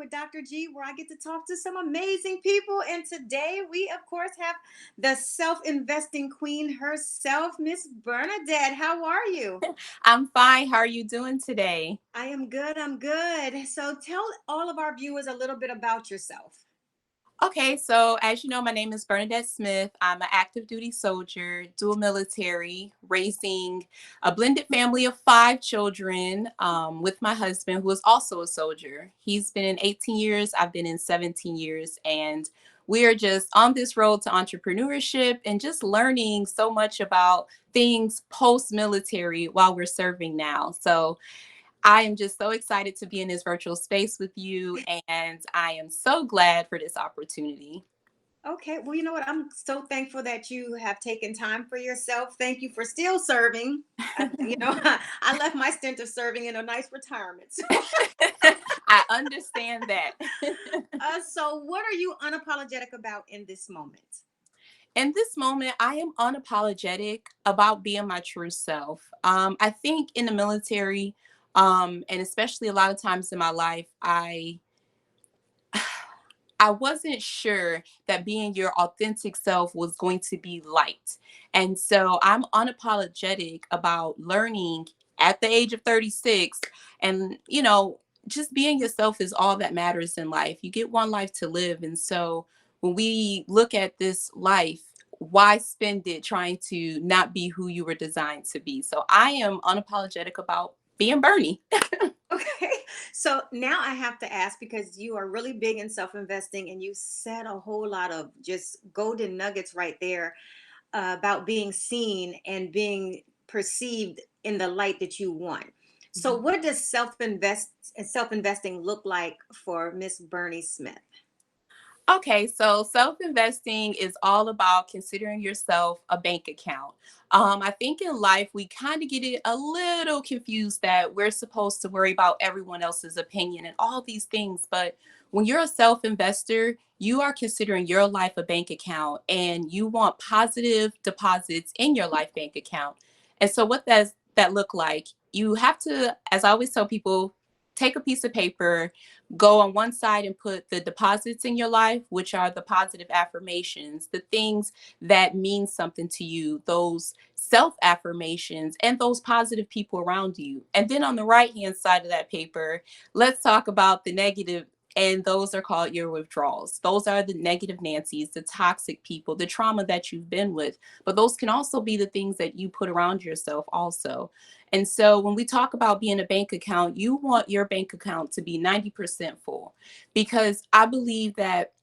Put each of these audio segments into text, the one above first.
with Dr. G, where I get to talk to some amazing people. And today we, of course, have the self-investing queen herself, Miss Bernadette. How are you? I'm fine. How are you doing today? I am good. I'm good. So tell all of our viewers a little bit about yourself. Okay, so as you know, my name is Bernadette Smith. I'm an active duty soldier, dual military, raising a blended family of 5 children with my husband, who is also a soldier. He's been in 18 years, I've been in 17 years, and we are just on this road to entrepreneurship and just learning so much about things post military while we're serving now. So I am just so excited to be in this virtual space with you, and I am so glad for this opportunity. Okay, well, you know what? I'm so thankful that you have taken time for yourself. Thank you for still serving. I left my stint of serving in a nice retirement. I understand that. So what are you unapologetic about in this moment? In this moment, I am unapologetic about being my true self. I think in the military, and especially a lot of times in my life, I wasn't sure that being your authentic self was going to be liked. And so I'm unapologetic about learning at the age of 36. And, just being yourself is all that matters in life. You get one life to live. And so when we look at this life, why spend it trying to not be who you were designed to be? So I am unapologetic about being Bernie. Okay, so now I have to ask because you are really big in self-investing and you said a whole lot of just golden nuggets right there about being seen and being perceived in the light that you want. So what does self-investing look like for Miss Bernie Smith? Okay, so self investing is all about considering yourself a bank account. I think in life we kind of get it a little confused that we're supposed to worry about everyone else's opinion and all these things. But when you're a self investor, you are considering your life a bank account and you want positive deposits in your life bank account. And so, what does that look like? You have to, as I always tell people, take a piece of paper, go on one side and put the deposits in your life, which are the positive affirmations, the things that mean something to you, those self affirmations, and those positive people around you. And then on the right hand side of that paper, let's talk about the negative. And those are called your withdrawals. Those are the negative Nancy's, the toxic people, the trauma that you've been with. But those can also be the things that you put around yourself, also. And so when we talk about being a bank account, you want your bank account to be 90% full, because I believe that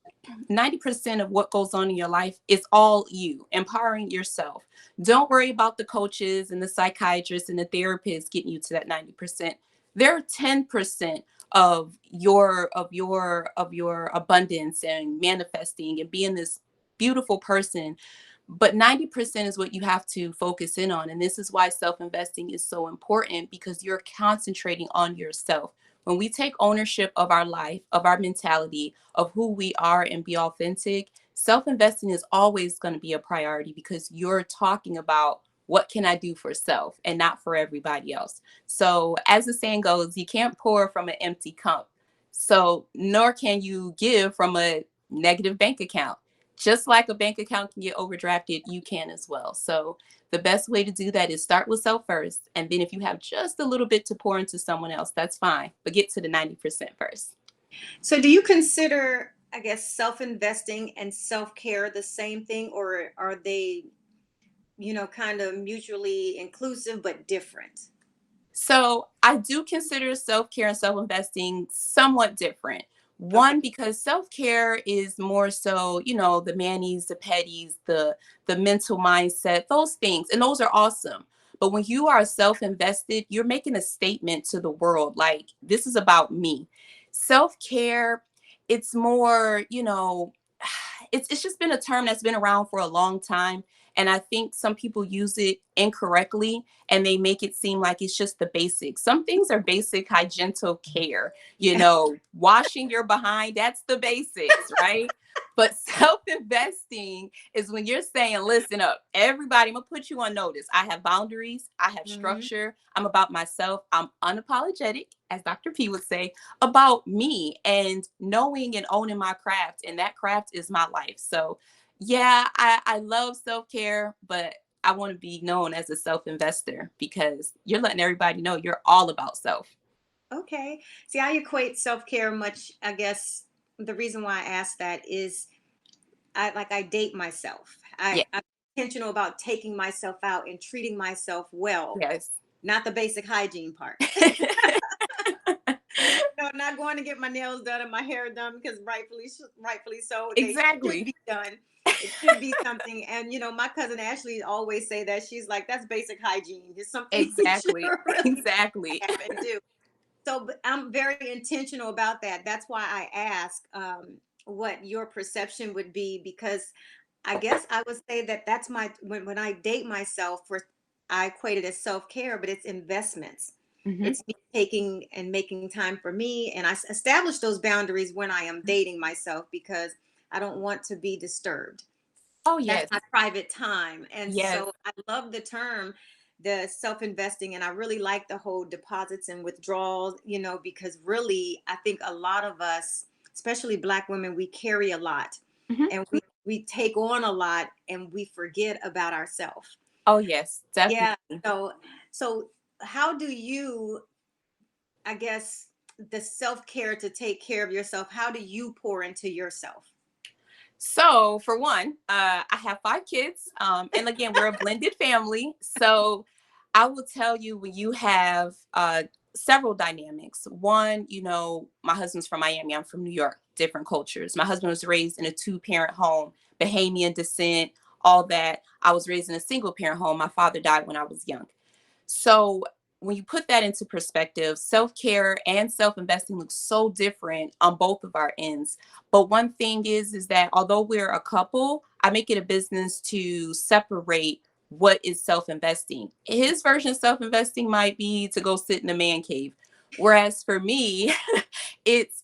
90% of what goes on in your life is all you, empowering yourself. Don't worry about the coaches and the psychiatrists and the therapists getting you to that 90%. They're 10% of your abundance and manifesting and being this beautiful person, but 90% is what you have to focus in on. And this is why self-investing is so important, because you're concentrating on yourself. When we take ownership of our life, of our mentality, of who we are, and be authentic, self-investing is always going to be a priority, because you're talking about what can I do for self and not for everybody else. So as the saying goes, you can't pour from an empty cup. So nor can you give from a negative bank account. Just like a bank account can get overdrafted, you can as well. So the best way to do that is start with self first. And then if you have just a little bit to pour into someone else, that's fine. But get to the 90% first. So do you consider, I guess, self-investing and self-care the same thing, or are they, kind of mutually inclusive but different? So I do consider self-care and self-investing somewhat different. Okay. One, because self-care is more so, the manis, the petties, the mental mindset, those things. And those are awesome. But when you are self-invested, you're making a statement to the world, like, this is about me. Self-care, it's more, it's just been a term that's been around for a long time. And I think some people use it incorrectly and they make it seem like it's just the basics. Some things are basic hygienic care, washing your behind, that's the basics, right? But self-investing is when you're saying, listen up, everybody, I'm gonna put you on notice. I have boundaries, I have Mhm. structure, I'm about myself, I'm unapologetic, as Dr. P would say, about me and knowing and owning my craft. And that craft is my life. So yeah, I love self-care, but I want to be known as a self-investor because you're letting everybody know you're all about self. Okay. See, I equate self-care much, I guess the reason why I asked that is I date myself. Yeah. I'm intentional about taking myself out and treating myself well, Yes. not the basic hygiene part. No, not going to get my nails done and my hair done because rightfully so, they should Exactly. be done. It should be something. And my cousin Ashley always say that she's like, that's basic hygiene. It's something you should Exactly. really Exactly. have and do. So but I'm very intentional about that. That's why I ask what your perception would be, because I guess I would say that that's my when I date myself for I equate it as self-care, but it's investments. Mhm. It's me taking and making time for me, and establish those boundaries when I am dating myself because I don't want to be disturbed. Oh, That's yes. my private time. And Yes. so I love the term, the self-investing, and I really like the whole deposits and withdrawals, because really I think a lot of us, especially Black women, we carry a lot, Mhm. and we take on a lot and we forget about ourselves. Oh, yes, Yeah. definitely. So how do you, I guess, the self-care to take care of yourself, how do you pour into yourself? So, for one, I have 5 kids, and again, we're a blended family. So, I will tell you when you have several dynamics. One, my husband's from Miami. I'm from New York. Different cultures. My husband was raised in a two-parent home, Bahamian descent, all that. I was raised in a single-parent home. My father died when I was young. So when you put that into perspective, self care and self investing look so different on both of our ends. But one thing is that although we're a couple, I make it a business to separate what is self investing. His version of self investing might be to go sit in a man cave. Whereas for me, it's,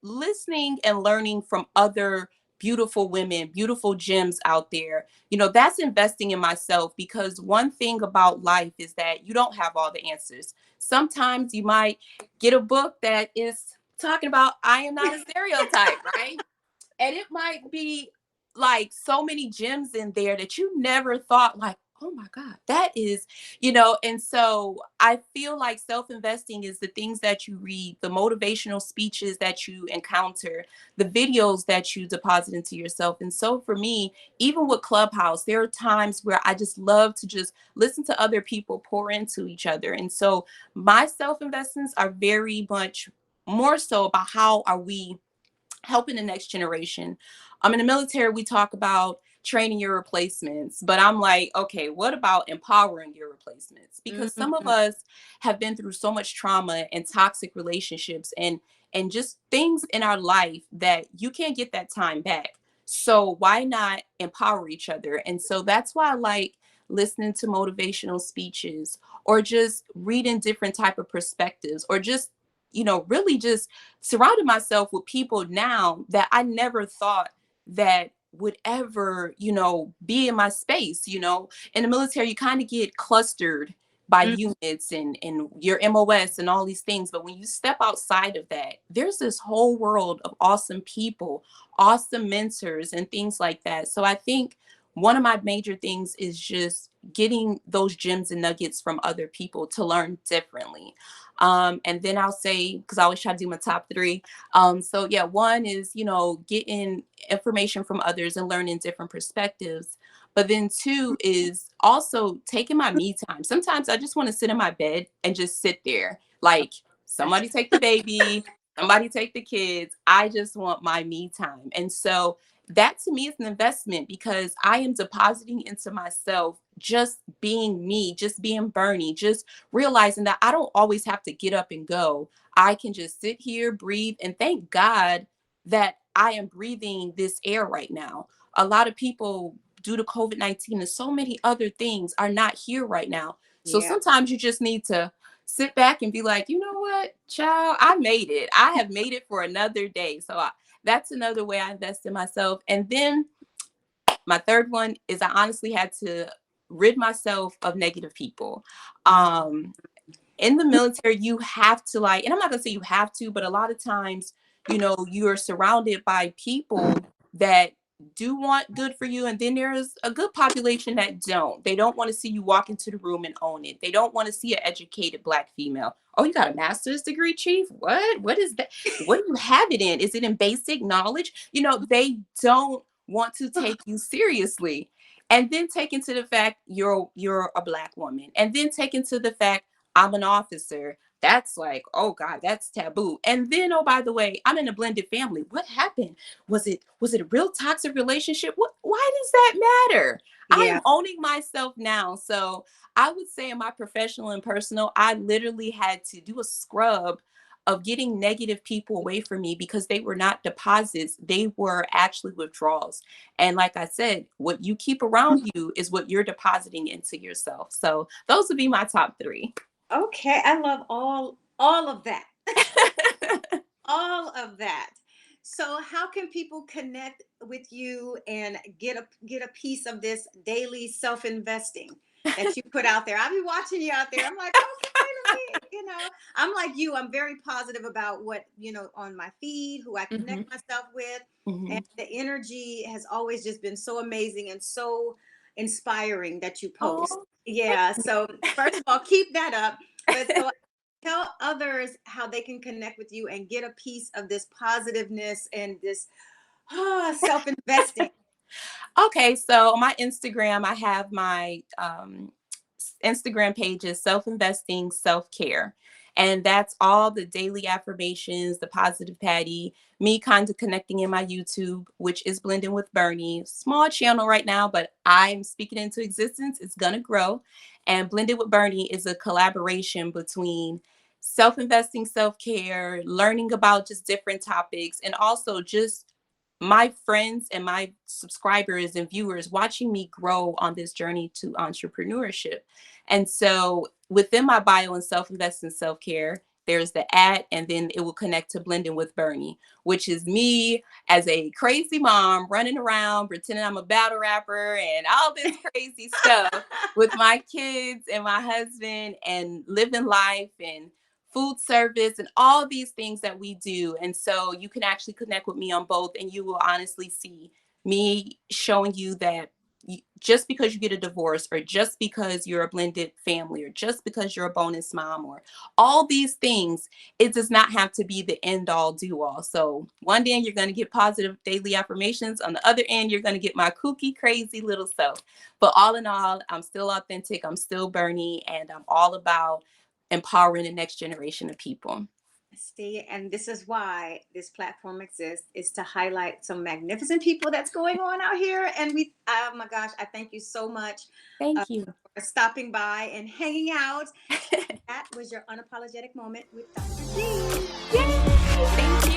listening and learning from other beautiful women, beautiful gems out there. That's investing in myself because one thing about life is that you don't have all the answers. Sometimes you might get a book that is talking about I am not a stereotype, right? And it might be like so many gems in there that you never thought like, oh my god, that is, and so I feel like self-investing is the things that you read, the motivational speeches that you encounter, the videos that you deposit into yourself. And so for me, even with Clubhouse, there are times where I just love to just listen to other people pour into each other. And so my self-investments are very much more so about how are we helping the next generation. In the military, we talk about training your replacements, but I'm like, okay, what about empowering your replacements? Because some of Mhm. us have been through so much trauma and toxic relationships and just things in our life that you can't get that time back. So why not empower each other? And so that's why I like listening to motivational speeches or just reading different type of perspectives or just really just surrounding myself with people now that I never thought that would ever, be in my space. In the military, you kind of get clustered by Mm. units and your MOS and all these things. But when you step outside of that, there's this whole world of awesome people, awesome mentors, and things like that. So I think one of my major things is just getting those gems and nuggets from other people to learn differently. And then I'll say, because I always try to do my top 3. So yeah, one is, getting information from others and learning different perspectives. But then two is also taking my me time. Sometimes I just want to sit in my bed and just sit there. Like somebody take the baby, somebody take the kids. I just want my me time. And so that to me is an investment because I am depositing into myself just being me, just being Bernie, just realizing that I don't always have to get up and go. I can just sit here, breathe, and thank God that I am breathing this air right now. A lot of people, due to COVID-19 and so many other things, are not here right now. So Yeah. sometimes you just need to sit back and be like, you know what, child, I made it. I have made it for another day. So that's another way I invest in myself. And then my third one is I honestly had to rid myself of negative people. Um, in the military, you have to like, and I'm not gonna say you have to, but a lot of times, you're surrounded by people that do want good for you, and then there's a good population that don't. They don't want to see you walk into the room and own it. They don't want to see an educated black female. Oh, you got a master's degree, chief? What? What is that? What do you have it in? Is it in basic knowledge? They don't want to take you seriously. And then take into the fact you're a black woman, and then take into the fact I'm an officer. That's like, oh God, that's taboo. And then, oh, by the way, I'm in a blended family. What happened? Was it a real toxic relationship? Why does that matter? I Yeah. am owning myself now. So I would say in my professional and personal, I literally had to do a scrub of getting negative people away from me because they were not deposits, they were actually withdrawals. And like I said, what you keep around you is what you're depositing into yourself. So those would be my top three. Okay, I love all of that. All of that. So how can people connect with you and get a piece of this daily self-investing that you put out there? I'll be watching you out there. I'm like, okay, I'm like you. I'm very positive about what, on my feed, who I Hmm. connect myself with. And Hmm. the energy has always just been so amazing and so inspiring that you post. Oh, thank Yeah. you. So first of all, keep that up. But so tell others how they can connect with you and get a piece of this positiveness and this self-investing. Okay, so on my Instagram, I have my Instagram page is self investing, self care. And that's all the daily affirmations, the positive Patty, me kind of connecting in my YouTube, which is blending with Bernie. Small channel right now, but I'm speaking into existence. It's going to grow. And blended with Bernie is a collaboration between self investing, self care, learning about just different topics, and also just my friends and my subscribers and viewers watching me grow on this journey to entrepreneurship. And so within my bio and self invest in self care, there's the at, and then it will connect to blending with Bernie, which is me as a crazy mom running around pretending I'm a battle rapper and all this crazy stuff with my kids and my husband and living life and food service and all these things that we do. And so you can actually connect with me on both, and you will honestly see me showing you that just because you get a divorce, or just because you're a blended family, or just because you're a bonus mom, or all these things, it does not have to be the end all do all. So one day you're going to get positive daily affirmations. On the other end, you're going to get my kooky, crazy little self. But all in all, I'm still authentic. I'm still Bernie, and I'm all about empowering the next generation of people. See, and this is why this platform exists, is to highlight some magnificent people that's going on out here. And oh my gosh, I thank you so much uh, Thank you. for stopping by and hanging out. That was your unapologetic moment with Dr. G. Yay! Thank you.